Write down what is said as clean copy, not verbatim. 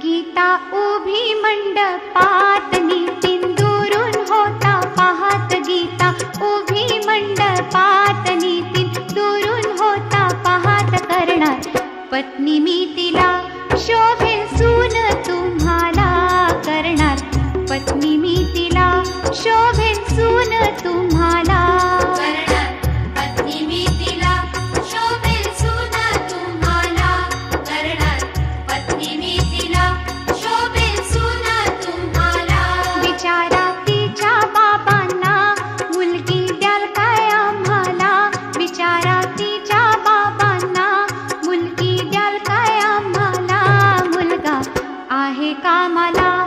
गीता उभी मंडपात नितीन दुरून होता पाहत. गीता उभी मंडपात नितीन दुरून होता पाहत. करणार पत्नी मी तिला शोभेल सून तुम्हाला. करणार पत्नी मी तिला शोभेल सून तुम्हाला. करणार पत्नी मी तिला शोभेल सून तुम्हाला. करणार पत्नी मी तिला शोभेल सून तुम्हाला. विचारा तिच्या बाबांना मुलगी द्याल काय आम्हाला. विचारा तिच्या बाबांना मुलगी द्याल काय आम्हाला. मुलगा आहे कामाला